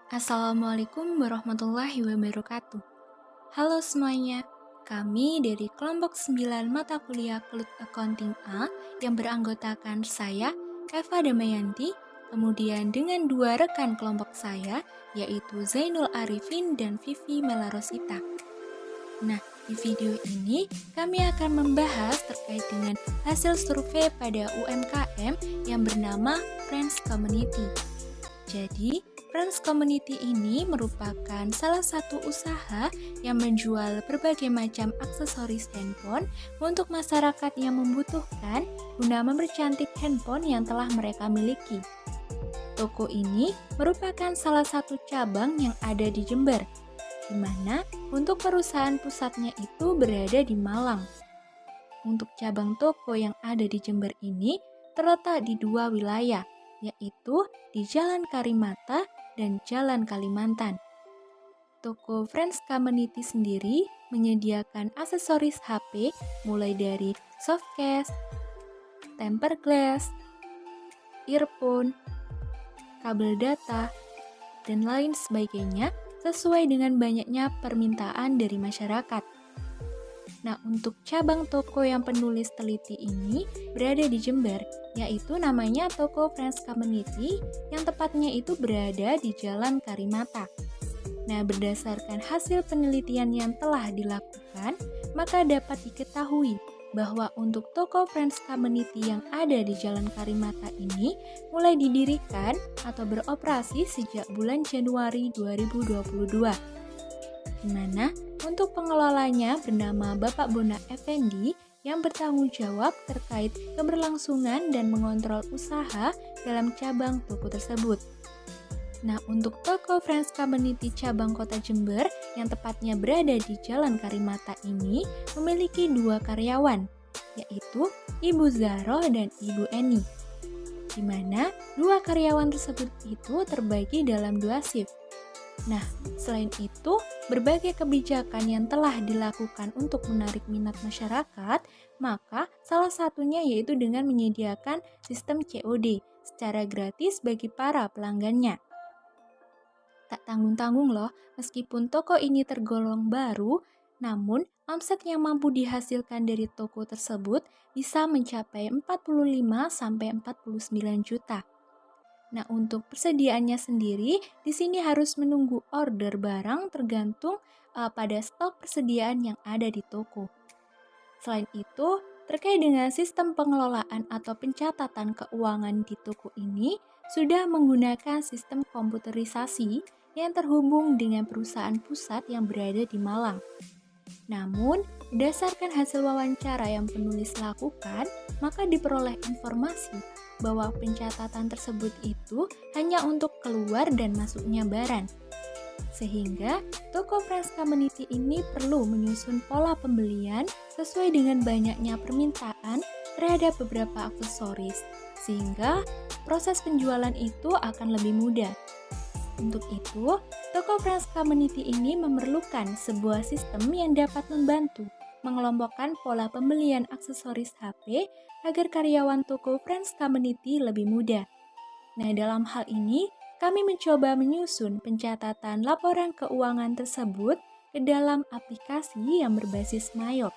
Assalamualaikum warahmatullahi wabarakatuh. Halo semuanya, kami dari kelompok 9 mata kuliah Cloud Accounting A yang beranggotakan saya, Eva Damayanti, kemudian dengan dua rekan kelompok saya, yaitu Zainul Arifin dan Vivi Melarosita. Nah, di video ini kami akan membahas terkait dengan hasil survei pada UMKM yang bernama Friends Community. Jadi, Friends Community ini merupakan salah satu usaha yang menjual berbagai macam aksesoris handphone untuk masyarakat yang membutuhkan guna mempercantik handphone yang telah mereka miliki. Toko ini merupakan salah satu cabang yang ada di Jember, di mana untuk perusahaan pusatnya itu berada di Malang. Untuk cabang toko yang ada di Jember ini terletak di dua wilayah, yaitu di Jalan Karimata dan Jalan Kalimantan. Toko Friends Community sendiri menyediakan aksesoris HP mulai dari soft case, tempered glass, earphone, kabel data, dan lain sebagainya sesuai dengan banyaknya permintaan dari masyarakat. Nah, untuk cabang toko yang penulis teliti ini berada di Jember, yaitu namanya Toko Friends Community yang tepatnya itu berada di Jalan Karimata. Nah, berdasarkan hasil penelitian yang telah dilakukan, maka dapat diketahui bahwa untuk Toko Friends Community yang ada di Jalan Karimata ini mulai didirikan atau beroperasi sejak bulan Januari 2022. Di mana untuk pengelolanya bernama Bapak Bona Effendi yang bertanggung jawab terkait keberlangsungan dan mengontrol usaha dalam cabang toko tersebut. Nah, untuk Toko Friends Community cabang Kota Jember yang tepatnya berada di Jalan Karimata ini memiliki dua karyawan, yaitu Ibu Zahroh dan Ibu Eni. Di mana dua karyawan tersebut itu terbagi dalam dua shift. Nah, selain itu, berbagai kebijakan yang telah dilakukan untuk menarik minat masyarakat, maka salah satunya yaitu dengan menyediakan sistem COD secara gratis bagi para pelanggannya. Tak tanggung-tanggung loh, meskipun toko ini tergolong baru, namun omset yang mampu dihasilkan dari toko tersebut bisa mencapai 45-49 juta. Nah, untuk persediaannya sendiri, di sini harus menunggu order barang tergantung pada stok persediaan yang ada di toko. Selain itu, terkait dengan sistem pengelolaan atau pencatatan keuangan di toko ini, sudah menggunakan sistem komputerisasi yang terhubung dengan perusahaan pusat yang berada di Malang. Namun, berdasarkan hasil wawancara yang penulis lakukan, maka diperoleh informasi bahwa pencatatan tersebut itu hanya untuk keluar dan masuknya barang. Sehingga, Toko Friends Community ini perlu menyusun pola pembelian sesuai dengan banyaknya permintaan terhadap beberapa aksesoris, sehingga proses penjualan itu akan lebih mudah. Untuk itu, Toko Friends Community ini memerlukan sebuah sistem yang dapat membantu mengelompokkan pola pembelian aksesoris HP agar karyawan toko Friends Community lebih mudah. Nah, dalam hal ini, kami mencoba menyusun pencatatan laporan keuangan tersebut ke dalam aplikasi yang berbasis Mayop.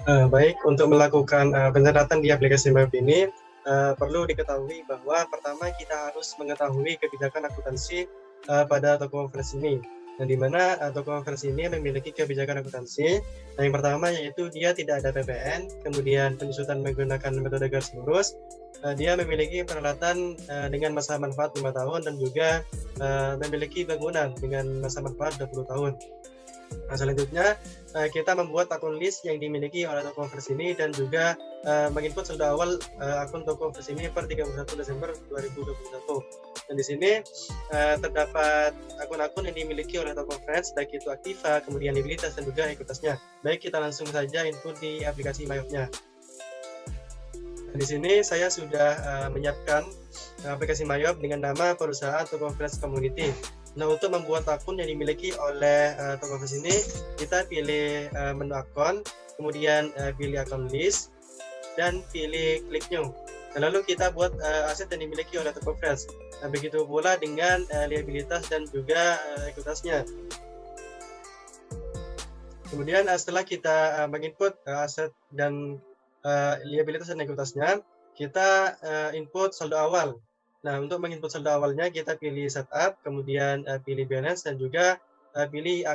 Baik, untuk melakukan pencatatan di aplikasi Mayop ini, perlu diketahui bahwa pertama kita harus mengetahui kebijakan akuntansi pada toko Friends ini. Nah, di mana toko Friends ini memiliki kebijakan akuntansi. Nah, yang pertama yaitu dia tidak ada PPN, kemudian penyusutan menggunakan metode garis lurus. Dia memiliki peralatan dengan masa manfaat 5 tahun dan juga memiliki bangunan dengan masa manfaat 20 tahun. Nah, selanjutnya kita membuat akun list yang dimiliki oleh toko Friends ini dan juga menginput sudah awal akun toko Friends ini per 31 Desember 2021. Dan di sini terdapat akun-akun yang dimiliki oleh toko Friends, baik itu aktiva, kemudian liabilitas dan juga ekuitasnya. Baik, kita langsung saja input di aplikasi Mayopnya. Di sini saya sudah menyiapkan aplikasi Mayop dengan nama perusahaan Toko Friends Community. Nah, untuk membuat akun yang dimiliki oleh Toko Friends ini, kita pilih menu akun, kemudian pilih akun list, dan pilih klik new. Lalu kita buat aset yang dimiliki oleh toko fresh. Nah, begitu pula dengan liabilitas dan juga ekuitasnya. Kemudian setelah kita menginput aset dan liabilitas dan ekuitasnya, kita input saldo awal. Nah, untuk menginput saldo awalnya kita pilih setup, kemudian pilih balance dan juga pilih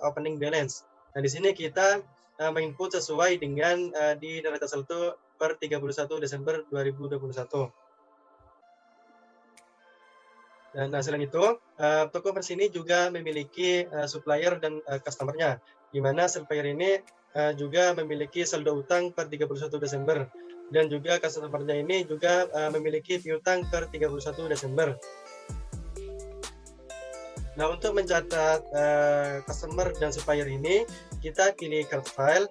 opening balance. Nah, di sini kita menginput sesuai dengan di neraca saldo per 31 Desember 2021. Dan selain itu, toko fresh ini juga memiliki supplier dan customer-nya, di mana supplier ini juga memiliki saldo utang per 31 Desember dan juga customer-nya ini juga memiliki piutang per 31 Desember. Nah, untuk mencatat customer dan supplier ini, kita pilih card file,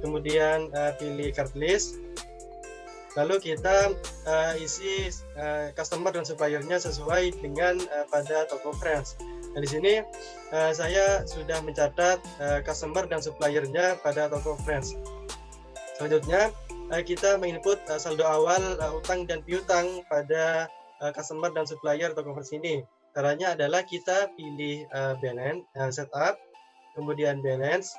kemudian pilih card list, lalu kita isi customer dan suppliernya sesuai dengan pada toko fresh. Nah, di sini saya sudah mencatat customer dan suppliernya pada toko fresh. Selanjutnya kita menginput saldo awal utang dan piutang pada customer dan supplier toko fresh ini. Caranya adalah kita pilih balance, setup, kemudian balance.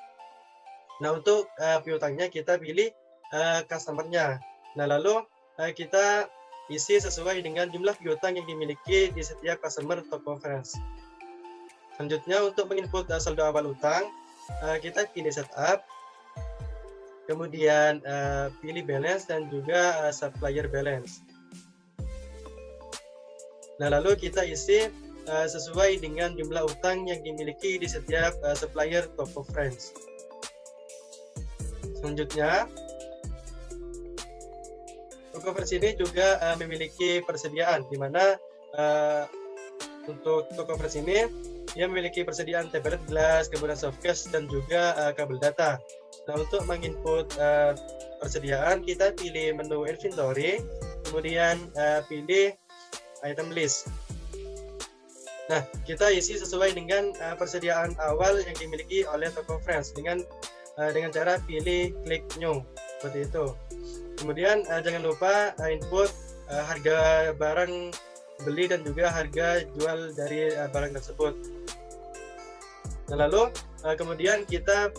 Nah, untuk piutangnya kita pilih customer-nya. Nah, lalu kita isi sesuai dengan jumlah piutang yang dimiliki di setiap customer toko fresh. Selanjutnya untuk menginput saldo awal utang, kita pilih setup, kemudian pilih balance dan juga supplier balance. Nah, lalu kita isi sesuai dengan jumlah utang yang dimiliki di setiap supplier toko fresh. Selanjutnya, toko fresh ini juga memiliki persediaan, di mana untuk toko fresh ini dia memiliki persediaan tablet gelas, kemudian softcase dan juga kabel data. Nah, untuk menginput persediaan kita pilih menu inventory, kemudian pilih item list. Nah, kita isi sesuai dengan persediaan awal yang dimiliki oleh toko fresh dengan cara pilih klik new seperti itu. Kemudian jangan lupa input harga barang beli dan juga harga jual dari barang tersebut. Nah, lalu kemudian kita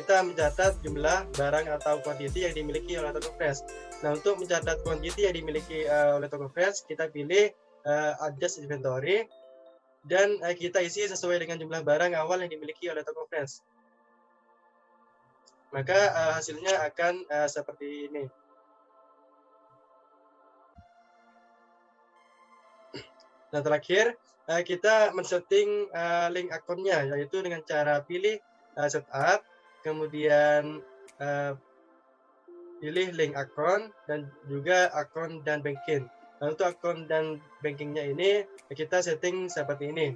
mencatat jumlah barang atau quantity yang dimiliki oleh toko fresh. Nah, untuk mencatat quantity yang dimiliki oleh toko fresh, kita pilih adjust inventory dan kita isi sesuai dengan jumlah barang awal yang dimiliki oleh toko fresh. Maka hasilnya akan seperti ini. Nah, terakhir kita men-setting link akunnya, yaitu dengan cara pilih setup, kemudian pilih link akun dan juga akun dan banking. Nah, untuk akun dan bankingnya ini kita setting seperti ini.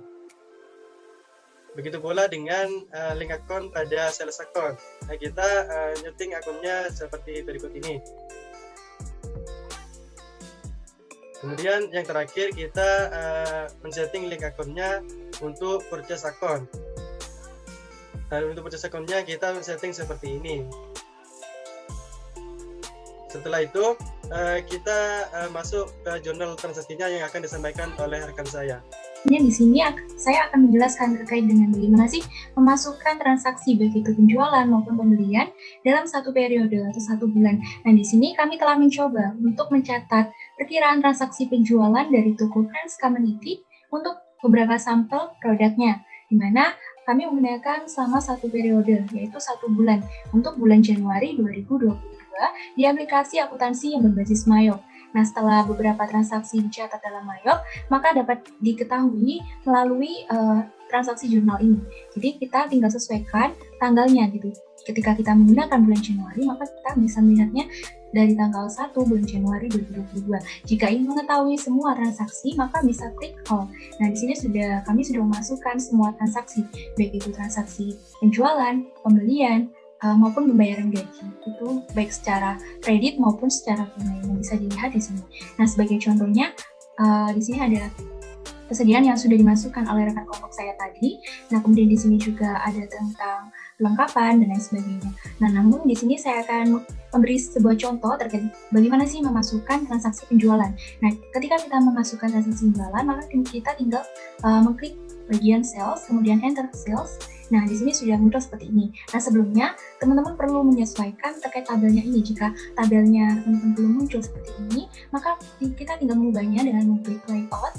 Begitu pula dengan link akun pada sales account. Nah, kita setting akunnya seperti berikut ini. Kemudian yang terakhir kita men-setting link akunnya untuk purchase account. Nah, untuk purchase account-nya kita setting seperti ini. Setelah itu kita masuk ke jurnal transaksinya yang akan disampaikan oleh rekan saya. Di sini saya akan menjelaskan terkait dengan bagaimana sih memasukkan transaksi baik itu penjualan maupun pembelian dalam satu periode atau satu bulan. Nah, di sini kami telah mencoba untuk mencatat perkiraan transaksi penjualan dari toko Friends Community untuk beberapa sampel produknya, di mana kami menggunakan selama satu periode, yaitu satu bulan, untuk bulan Januari 2022 di aplikasi akuntansi yang berbasis Mayop. Nah, setelah beberapa transaksi dicatat dalam Mayop, maka dapat diketahui melalui transaksi jurnal ini. Jadi kita tinggal sesuaikan tanggalnya gitu. Ketika kita menggunakan bulan Januari, maka kita bisa melihatnya dari tanggal 1 bulan Januari 2022. Jika ingin mengetahui semua transaksi, maka bisa klik all. Nah, di sini kami sudah memasukkan semua transaksi, baik itu transaksi penjualan, pembelian, maupun pembayaran gaji, itu baik secara kredit maupun secara tunai yang bisa dilihat di sini. Nah, sebagai contohnya di sini ada persediaan yang sudah dimasukkan oleh rekan kelompok saya tadi. Nah, kemudian di sini juga ada tentang perlengkapan, dan lain sebagainya. Nah, namun di sini saya akan memberi sebuah contoh terkait bagaimana sih memasukkan transaksi penjualan. Nah, ketika kita memasukkan transaksi penjualan, maka kita tinggal mengklik bagian sales, kemudian enter sales. Nah, di sini sudah muncul seperti ini. Nah, sebelumnya teman-teman perlu menyesuaikan terkait tabelnya ini. Jika tabelnya teman-teman belum muncul seperti ini, maka kita tinggal mengubahnya dengan mengklik layout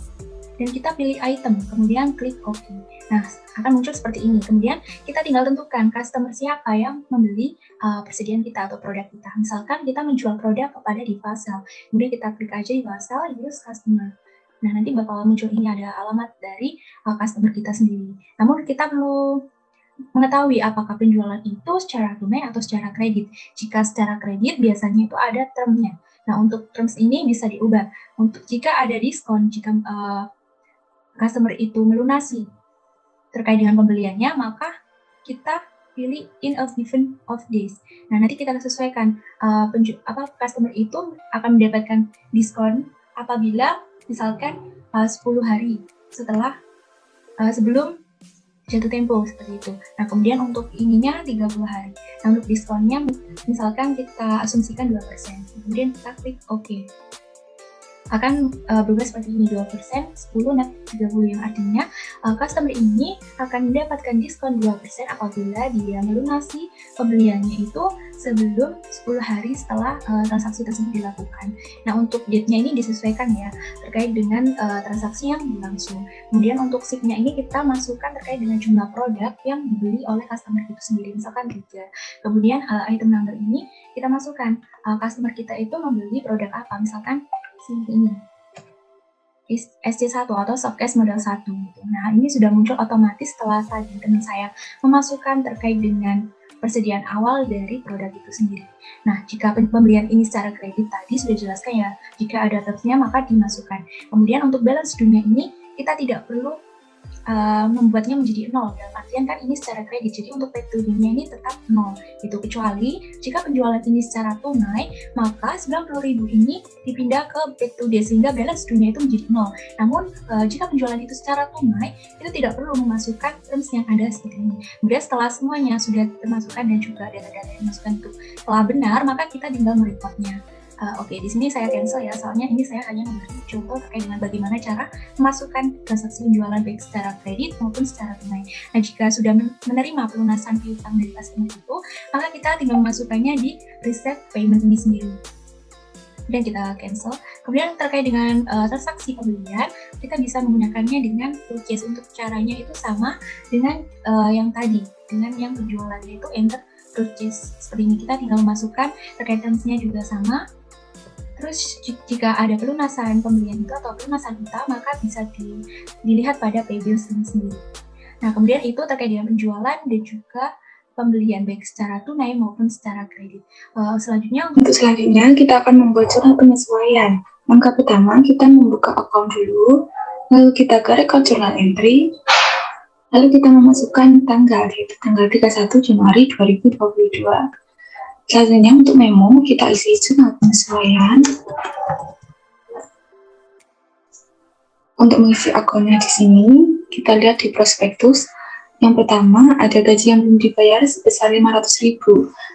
dan kita pilih item, kemudian klik OK. Nah, akan muncul seperti ini. Kemudian kita tinggal tentukan customer siapa yang membeli persediaan kita atau produk kita. Misalkan kita menjual produk kepada Divasel, kemudian kita klik aja Divasel, use customer. Nah, nanti bakal muncul ini ada alamat dari customer kita sendiri. Namun kita perlu mengetahui apakah penjualan itu secara tunai atau secara kredit. Jika secara kredit, biasanya itu ada termnya. Nah, untuk terms ini bisa diubah. Untuk jika ada diskon, jika customer itu melunasi terkait dengan pembeliannya, maka kita pilih in a given of days. Nah, nanti kita sesuaikan customer itu akan mendapatkan diskon apabila misalkan 10 hari setelah sebelum jatuh tempo seperti itu. Nah, kemudian untuk ininya 30 hari. Nah, untuk diskonnya misalkan kita asumsikan 2%. Kemudian kita klik OK. Akan berubah seperti ini, 2%, 10, net 30, yang artinya customer ini akan mendapatkan diskon 2% apabila dia melunasi pembeliannya itu sebelum 10 hari setelah transaksi tersebut dilakukan. Nah, untuk date-nya ini disesuaikan ya, terkait dengan transaksi yang berlangsung. Kemudian untuk sheet-nya ini kita masukkan terkait dengan jumlah produk yang dibeli oleh customer itu sendiri, misalkan 3. Kemudian item number ini kita masukkan customer kita itu membeli produk apa, misalkan ini SC1 atau softcase model 1 gitu. Nah, ini sudah muncul otomatis setelah tadi teman saya memasukkan terkait dengan persediaan awal dari produk itu sendiri. Nah, jika pembelian ini secara kredit tadi sudah jelaskan ya, jika ada termnya maka dimasukkan. Kemudian untuk balance dunia ini kita tidak perlu membuatnya menjadi 0, dalam artian kan ini secara kredit, jadi untuk paid to dunia ini tetap 0 gitu, kecuali jika penjualan ini secara tunai maka 90.000 ini dipindah ke paid to day sehingga balance dunia itu menjadi 0. Namun jika penjualan itu secara tunai itu tidak perlu memasukkan terms yang ada seperti ini. Kemudian setelah semuanya sudah termasukkan dan juga data-data yang dimasukkan itu telah benar, maka kita tinggal mereportnya. Oke, di sini saya cancel ya, soalnya ini saya hanya memberi contoh terkait dengan bagaimana cara memasukkan transaksi penjualan baik secara kredit maupun secara tunai. Nah, jika sudah menerima pelunasan piutang dari customer itu, maka kita tinggal memasukkannya di receipt payment ini sendiri. Dan kita cancel. Kemudian terkait dengan transaksi pembelian, kita bisa menggunakannya dengan purchase. Untuk caranya itu sama dengan yang tadi, dengan yang penjualannya itu enter purchase. Seperti ini, kita tinggal memasukkan terkait terms-nya juga sama. Terus jika ada pelunasan pembelian itu atau pelunasan utang, maka bisa dilihat pada pay bills ini sendiri. Nah, kemudian itu terkait dengan penjualan dan juga pembelian baik secara tunai maupun secara kredit. Untuk selanjutnya kita akan membuat surat penyesuaian. Langkah pertama, kita membuka account dulu, lalu kita ke record journal entry, lalu kita memasukkan tanggal, yaitu tanggal 31 Januari 2022. Selanjutnya untuk memo kita isi surat penyesuaian. Untuk mengisi akunnya di sini kita lihat di prospektus. Yang pertama ada gaji yang belum dibayar sebesar 500.000.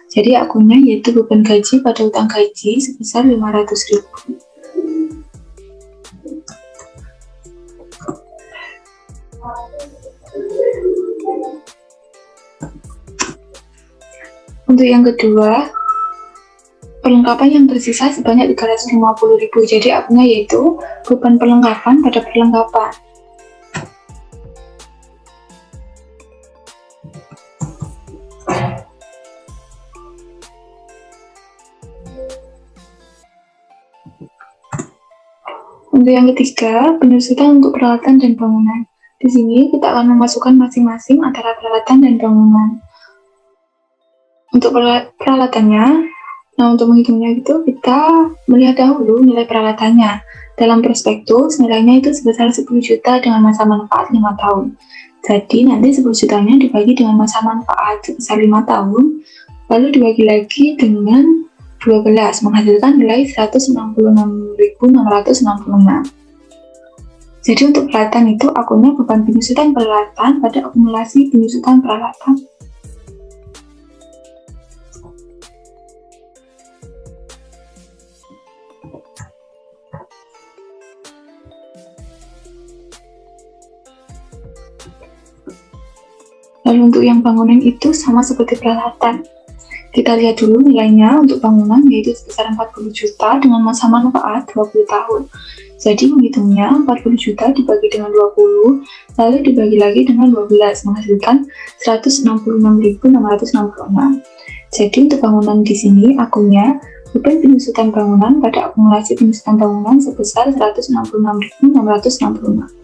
Jadi akunnya yaitu beban gaji pada utang gaji sebesar 500.000. Untuk yang kedua, perlengkapan yang tersisa sebanyak 350.000. Jadi akunnya yaitu beban perlengkapan pada perlengkapan. Untuk yang ketiga, penyusutan untuk peralatan dan bangunan. Di sini kita akan memasukkan masing-masing antara peralatan dan bangunan. Untuk peralatannya, nah untuk menghitungnya itu kita melihat dahulu nilai peralatannya. Dalam prospektus nilainya itu sebesar 10 juta dengan masa manfaat 5 tahun. Jadi nanti 10 jutanya dibagi dengan masa manfaat sebesar 5 tahun, lalu dibagi lagi dengan 12 menghasilkan nilai 196.666. Jadi untuk peralatan itu akunnya beban penyusutan peralatan pada akumulasi penyusutan peralatan. Lalu untuk yang bangunan itu sama seperti peralatan. Kita lihat dulu nilainya untuk bangunan, yaitu sebesar 40 juta dengan masa manfaat 20 tahun. Jadi menghitungnya 40 juta dibagi dengan 20, lalu dibagi lagi dengan 12, menghasilkan 166.666. Jadi untuk bangunan di sini akunnya beban penyusutan bangunan pada akumulasi penyusutan bangunan sebesar 166.666.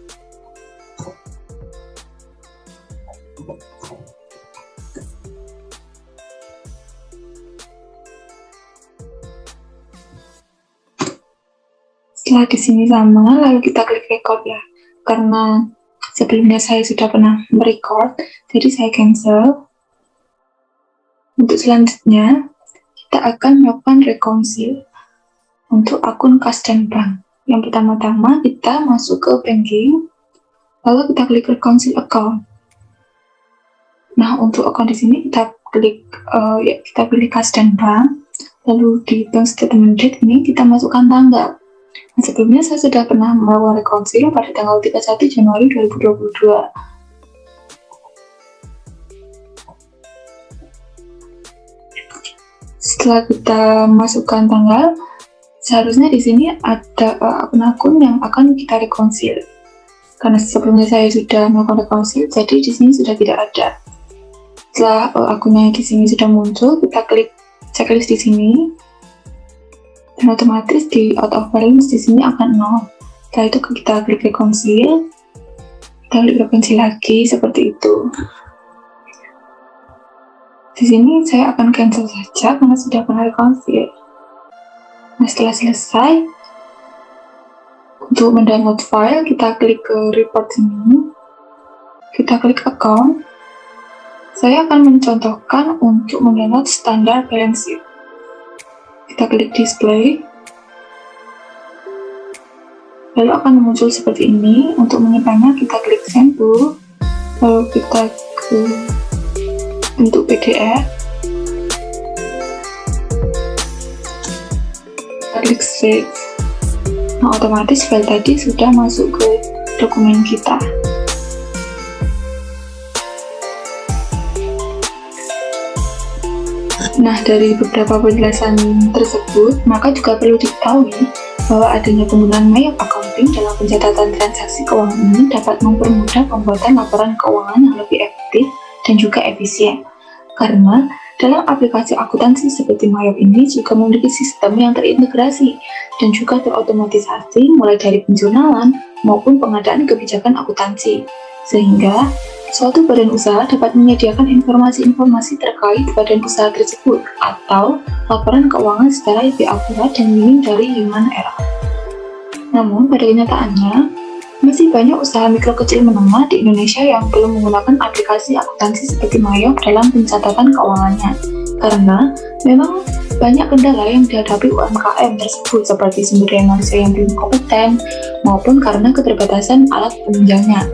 Setelah di sini sama, lalu kita klik record ya. Karena sebelumnya saya sudah pernah merecord, jadi saya cancel. Untuk selanjutnya, kita akan melakukan reconcile untuk akun kas dan bank. Yang pertama-tama kita masuk ke banking, lalu kita klik reconcile account. Nah, untuk account di sini kita klik kita pilih kas dan bank, lalu di bank statement date ini kita masukkan tanggal. Nah, sebelumnya saya sudah pernah melakukan reconcile pada tanggal 31 Januari 2022. Setelah kita masukkan tanggal, seharusnya di sini ada akun-akun yang akan kita reconcile. Karena sebelumnya saya sudah melakukan reconcile, jadi di sini sudah tidak ada. Setelah akunnya di sini sudah muncul, kita klik checklist di sini. Dan otomatis di out of balance di sini akan 0. Setelah itu kita klik reconcile, kita klik reconcile lagi seperti itu. Di sini saya akan cancel saja karena sudah pernah reconcile. Nah, setelah selesai, untuk mendownload file kita klik ke report sini, kita klik account. Saya akan mencontohkan untuk mendownload standar balance sheet. Kita klik display, lalu akan muncul seperti ini. Untuk menyimpannya kita klik send to, lalu kita ke bentuk PDF, kita klik save. Nah, otomatis file tadi sudah masuk ke dokumen kita. Nah, dari beberapa penjelasan tersebut, maka juga perlu diketahui bahwa adanya penggunaan Mayop Accounting dalam pencatatan transaksi keuangan ini dapat mempermudah pembuatan laporan keuangan yang lebih efektif dan juga efisien. Karena dalam aplikasi akuntansi seperti Mayop ini juga memiliki sistem yang terintegrasi dan juga terotomatisasi mulai dari penjurnalan maupun pengadaan kebijakan akuntansi. Sehingga suatu badan usaha dapat menyediakan informasi-informasi terkait badan usaha tersebut atau laporan keuangan secara lebih akurat dan minim dari human error. Namun, pada kenyataannya, masih banyak usaha mikro kecil menengah di Indonesia yang belum menggunakan aplikasi akuntansi seperti Mayop dalam pencatatan keuangannya. Karena memang banyak kendala yang dihadapi UMKM tersebut seperti sumber daya manusia yang belum kompeten maupun karena keterbatasan alat penunjangnya.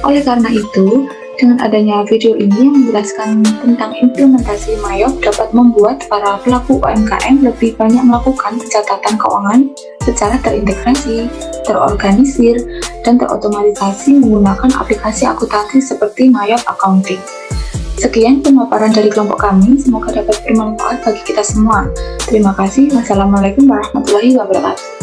Oleh karena itu, dengan adanya video ini yang menjelaskan tentang implementasi Mayop dapat membuat para pelaku UMKM lebih banyak melakukan pencatatan keuangan secara terintegrasi, terorganisir, dan terotomatisasi menggunakan aplikasi akuntansi seperti Mayop Accounting. Sekian pemaparan dari kelompok kami, semoga dapat bermanfaat bagi kita semua. Terima kasih. Wassalamualaikum warahmatullahi wabarakatuh.